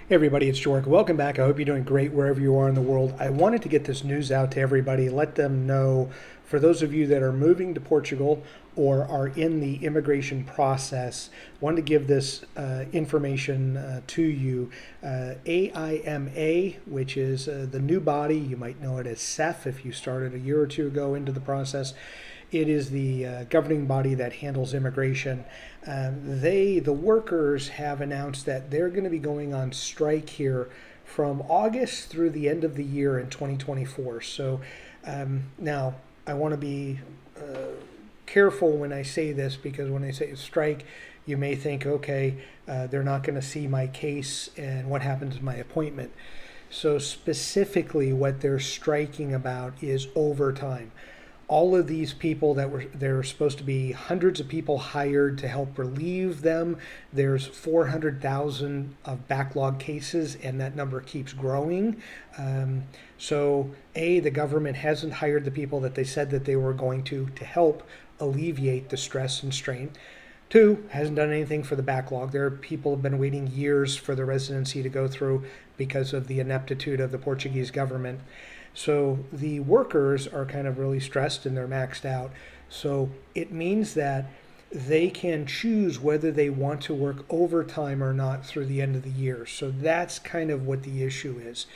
Hey everybody, it's Jork. Welcome back. I hope you're doing great wherever you are in the world. I wanted to get this news out to everybody, let them know, for those of you that are moving to Portugal or are in the immigration process, wanted to give this information to you. AIMA, which is the new body, you might know it as CEF if you started a year or two ago into the process. It is the governing body that handles immigration. The workers, have announced that they're going to be going on strike here from August through the end of the year in 2024. So now I want to be careful when I say this, because when I say strike, you may think, okay, they're not going to see my case and what happens to my appointment. So specifically what they're striking about is overtime. All of these people there were supposed to be hundreds of people hired to help relieve them. There's 400,000 of backlog cases, and that number keeps growing. So the government hasn't hired the people that they said that they were going to help alleviate the stress and strain. Two, hasn't done anything for the backlog. There are people who have been waiting years for the residency to go through because of the ineptitude of the Portuguese government. So the workers are kind of really stressed and they're maxed out. So it means that they can choose whether they want to work overtime or not through the end of the year. So that's kind of what the issue is.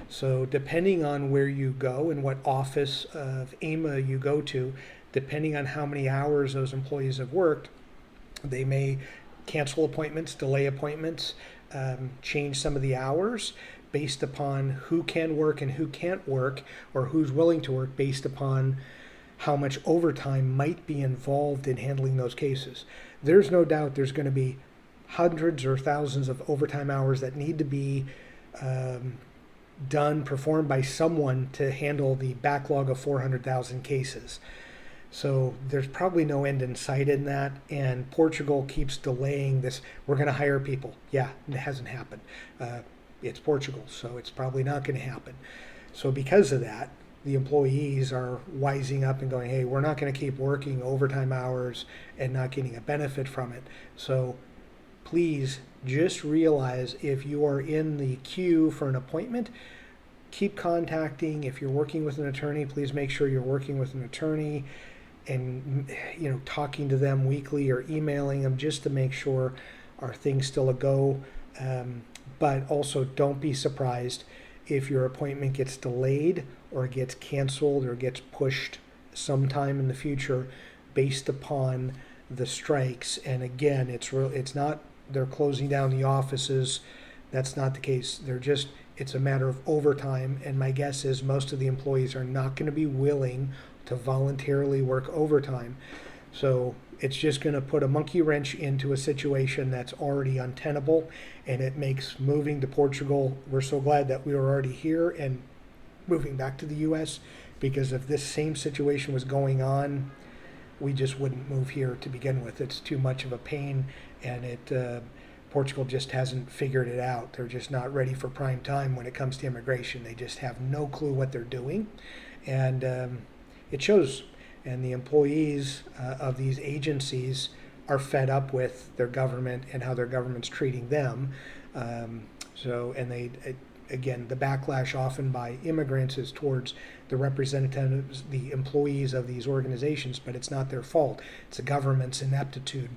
So depending on where you go and what office of AIMA you go to, depending on how many hours those employees have worked, they may cancel appointments, delay appointments, change some of the hours based upon who can work and who can't work, or who's willing to work based upon how much overtime might be involved in handling those cases. There's no doubt there's going to be hundreds or thousands of overtime hours that need to be performed by someone to handle the backlog of 400,000 cases. So there's probably no end in sight in that, and Portugal keeps delaying this. We're going to hire people. Yeah, it hasn't happened. It's Portugal, so it's probably not going to happen. So because of that, the employees are wising up and going, hey, we're not going to keep working overtime hours and not getting a benefit from it. So please just realize, if you are in the queue for an appointment, keep contacting. If you're working with an attorney, please make sure you're working with an attorney and talking to them weekly or emailing them just to make sure are things still a go. But also don't be surprised if your appointment gets delayed or gets canceled or gets pushed sometime in the future based upon the strikes. And again, it's not they're closing down the offices. That's not the case. It's a matter of overtime, and my guess is most of the employees are not going to be willing to voluntarily work overtime. So it's just going to put a monkey wrench into a situation that's already untenable, and it makes moving to Portugal, we're so glad that we were already here and moving back to the US, because if this same situation was going on, we just wouldn't move here to begin with. It's too much of a pain, and Portugal just hasn't figured it out. They're just not ready for prime time when it comes to immigration. They just have no clue what they're doing, and it shows. And the employees of these agencies are fed up with their government and how their government's treating them. Again, the backlash often by immigrants is towards the representatives, the employees of these organizations, but it's not their fault. It's the government's ineptitude.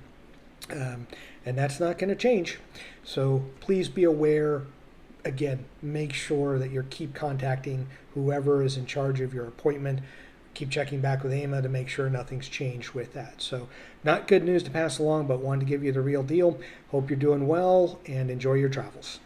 And that's not going to change. So please be aware. Again, make sure that you keep contacting whoever is in charge of your appointment. Keep checking back with AIMA to make sure nothing's changed with that. So not good news to pass along, but wanted to give you the real deal. Hope you're doing well and enjoy your travels.